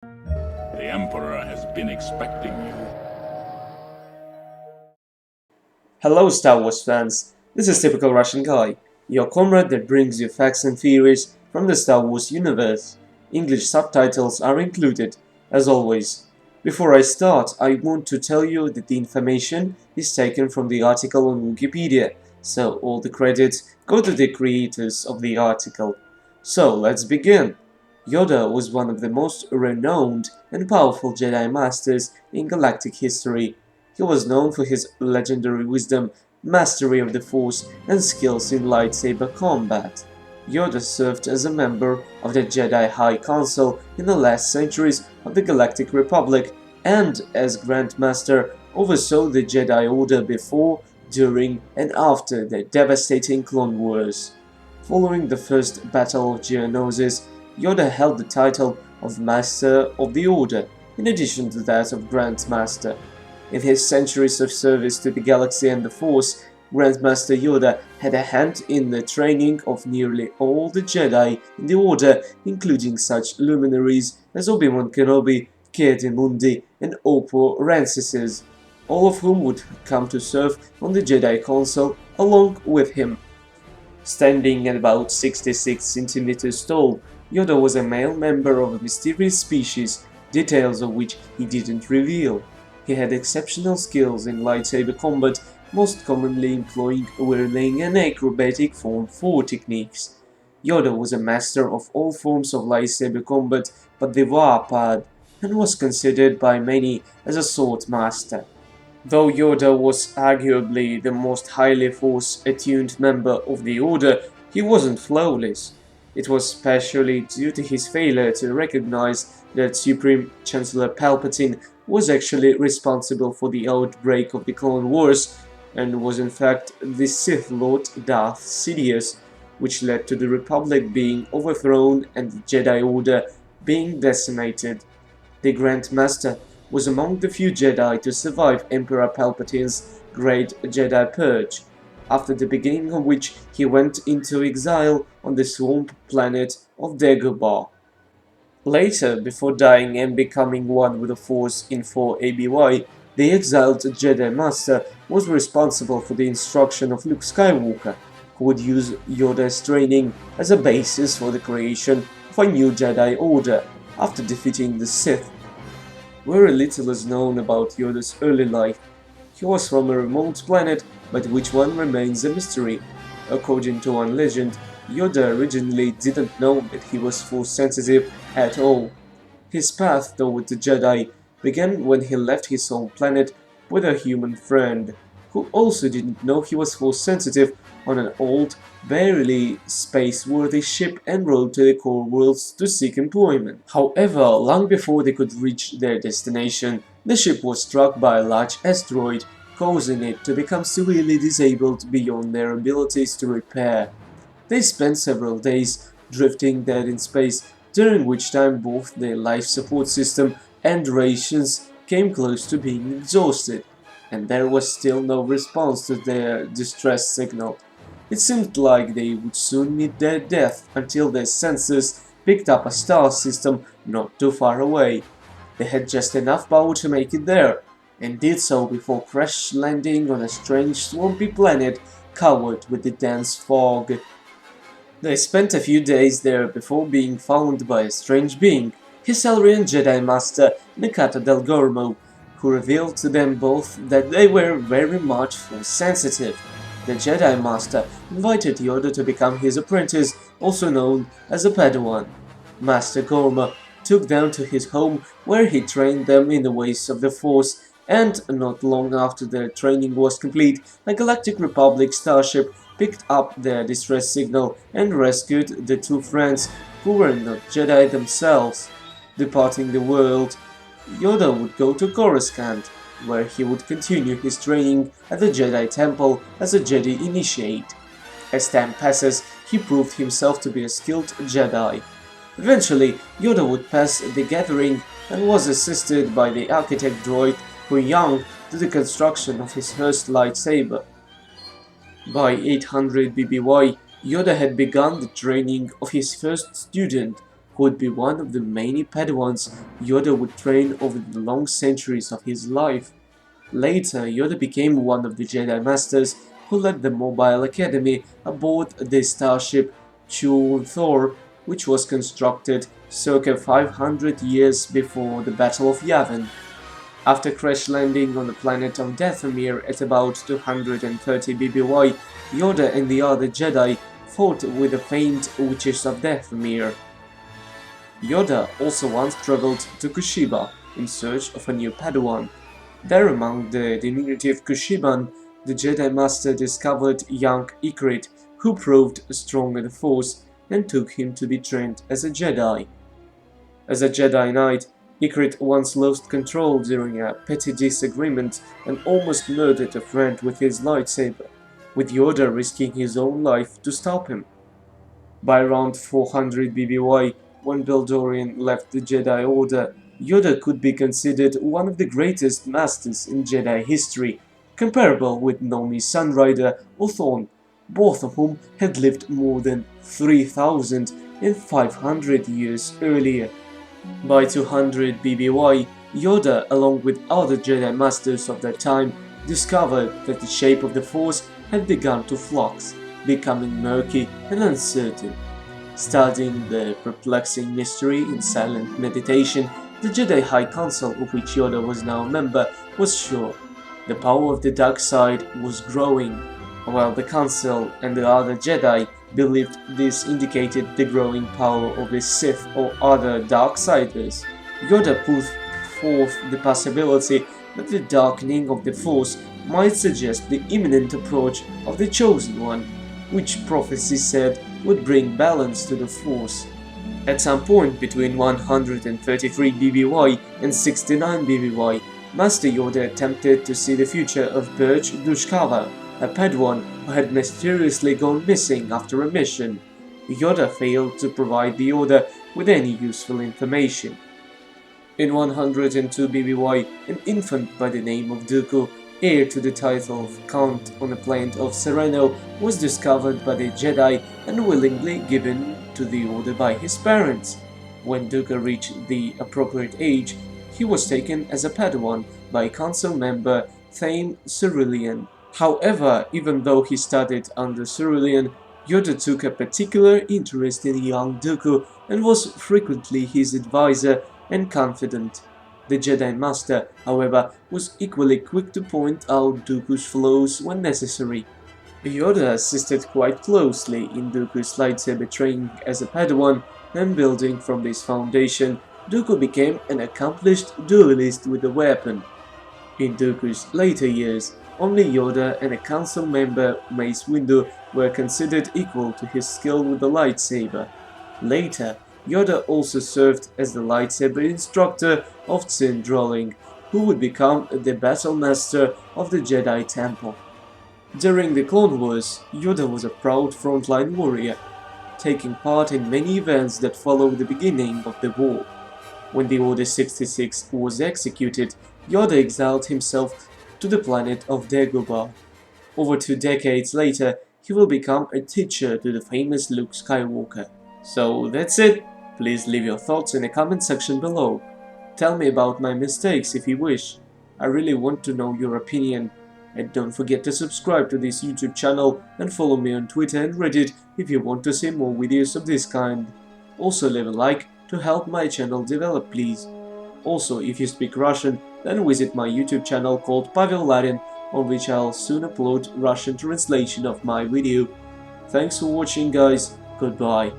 The Emperor has been expecting you. Hello Star Wars fans, this is Typical Russian Guy, your comrade that brings you facts and theories from the Star Wars universe. English subtitles are included, as always. Before I start, I want to tell you that the information is taken from the article on Wikipedia, so all the credits go to the creators of the article. So let's begin. Yoda was one of the most renowned and powerful Jedi Masters in galactic history. He was known for his legendary wisdom, mastery of the Force, and skills in lightsaber combat. Yoda served as a member of the Jedi High Council in the last centuries of the Galactic Republic and as Grand Master oversaw the Jedi Order before, during, and after the devastating Clone Wars. Following the First Battle of Geonosis, Yoda held the title of Master of the Order, in addition to that of Grand Master. In his centuries of service to the galaxy and the Force, Grandmaster Yoda had a hand in the training of nearly all the Jedi in the Order, including such luminaries as Obi-Wan Kenobi, Ki-Adi-Mundi, and Oppo Rancisis, all of whom would come to serve on the Jedi Council along with him. Standing at about 66 centimeters tall, Yoda was a male member of a mysterious species, details of which he didn't reveal. He had exceptional skills in lightsaber combat, most commonly employing whirling and acrobatic Form 4 techniques. Yoda was a master of all forms of lightsaber combat but the Warpad, and was considered by many as a sword master. Though Yoda was arguably the most highly Force-attuned member of the Order, he wasn't flawless. It was partially due to his failure to recognize that Supreme Chancellor Palpatine was actually responsible for the outbreak of the Clone Wars, and was in fact the Sith Lord Darth Sidious, which led to the Republic being overthrown and the Jedi Order being decimated. The Grand Master was among the few Jedi to survive Emperor Palpatine's Great Jedi Purge, after the beginning of which he went into exile on the swamp planet of Dagobah. Later, before dying and becoming one with the Force in 4 ABY, the exiled Jedi Master was responsible for the instruction of Luke Skywalker, who would use Yoda's training as a basis for the creation of a new Jedi Order after defeating the Sith. Very little is known about Yoda's early life. He was from a remote planet, but which one remains a mystery. According to one legend, Yoda originally didn't know that he was Force-sensitive at all. His path toward the Jedi began when he left his home planet with a human friend, who also didn't know he was Force-sensitive, on an old, barely space-worthy ship en route to the core worlds to seek employment. However, long before they could reach their destination, the ship was struck by a large asteroid, causing it to become severely disabled beyond their abilities to repair. They spent several days drifting dead in space, during which time both their life support system and rations came close to being exhausted, and there was still no response to their distress signal. It seemed like they would soon meet their death until their sensors picked up a star system not too far away. They had just enough power to make it there, and did so before crash landing on a strange swampy planet covered with the dense fog. They spent a few days there before being found by a strange being, Hysarian Jedi Master Nikata Del Gormo, who revealed to them both that they were very much Force-sensitive. The Jedi Master invited Yoda to become his apprentice, also known as a Padawan. Master Gorma took them to his home, where he trained them in the ways of the Force, and not long after their training was complete, a Galactic Republic starship picked up their distress signal and rescued the two friends who were not Jedi themselves. Departing the world, Yoda would go to Coruscant, where he would continue his training at the Jedi Temple as a Jedi Initiate. As time passes, he proved himself to be a skilled Jedi. Eventually, Yoda would pass the Gathering and was assisted by the architect droid Hu Yang to the construction of his first lightsaber. By 800 BBY, Yoda had begun the training of his first student, who would be one of the many Padawans Yoda would train over the long centuries of his life. Later, Yoda became one of the Jedi Masters who led the Mobile Academy aboard the starship Thor, which was constructed circa 500 years before the Battle of Yavin. After crash landing on the planet of Dathomir at about 230 BBY, Yoda and the other Jedi fought with the famed Witches of Dathomir. Yoda also once traveled to Kushiba in search of a new Padawan. There, among the diminutive Kushiban, the Jedi Master discovered young Ikrit, who proved strong in the Force and took him to be trained as a Jedi. As a Jedi Knight, Ikrit once lost control during a petty disagreement and almost murdered a friend with his lightsaber, with Yoda risking his own life to stop him. By around 400 BBY, when Beldorian left the Jedi Order, Yoda could be considered one of the greatest masters in Jedi history, comparable with Nomi Sunrider or Thorn, both of whom had lived more than 3,500 years earlier. By 200 BBY, Yoda, along with other Jedi Masters of that time, discovered that the shape of the Force had begun to flux, becoming murky and uncertain. Studying the perplexing mystery in silent meditation, the Jedi High Council, of which Yoda was now a member, was sure the power of the dark side was growing. While the Council and the other Jedi believed this indicated the growing power of the Sith or other Darksiders, Yoda put forth the possibility that the darkening of the Force might suggest the imminent approach of the Chosen One, which prophecy said would bring balance to the Force. At some point between 133 BBY and 69 BBY, Master Yoda attempted to see the future of Birch Dushkava, a Padawan who had mysteriously gone missing after a mission. Yoda failed to provide the Order with any useful information. In 102 BBY, an infant by the name of Dooku, heir to the title of Count on the planet of Sereno, was discovered by the Jedi and willingly given to the Order by his parents. When Dooku reached the appropriate age, he was taken as a Padawan by Council member Thane Cerulean. However, even though he studied under Cerulean, Yoda took a particular interest in young Dooku and was frequently his advisor and confidant. The Jedi Master, however, was equally quick to point out Dooku's flaws when necessary. Yoda assisted quite closely in Dooku's lightsaber training as a Padawan, and building from this foundation, Dooku became an accomplished duelist with the weapon. In Dooku's later years, only Yoda and a council member, Mace Windu, were considered equal to his skill with the lightsaber. Later, Yoda also served as the lightsaber instructor of Tsin Drolling, who would become the battle master of the Jedi Temple. During the Clone Wars, Yoda was a proud frontline warrior, taking part in many events that followed the beginning of the war. When the Order 66 was executed, Yoda exiled himself to the planet of Dagobah. Over 2 decades later, he will become a teacher to the famous Luke Skywalker. So that's it. Please leave your thoughts in the comment section below. Tell me about my mistakes if you wish. I really want to know your opinion. And don't forget to subscribe to this YouTube channel and follow me on Twitter and Reddit if you want to see more videos of this kind. Also leave a like to help my channel develop, please. Also, if you speak Russian, then visit my YouTube channel called Pavel Larin, on which I'll soon upload Russian translation of my video. Thanks for watching, guys. Goodbye.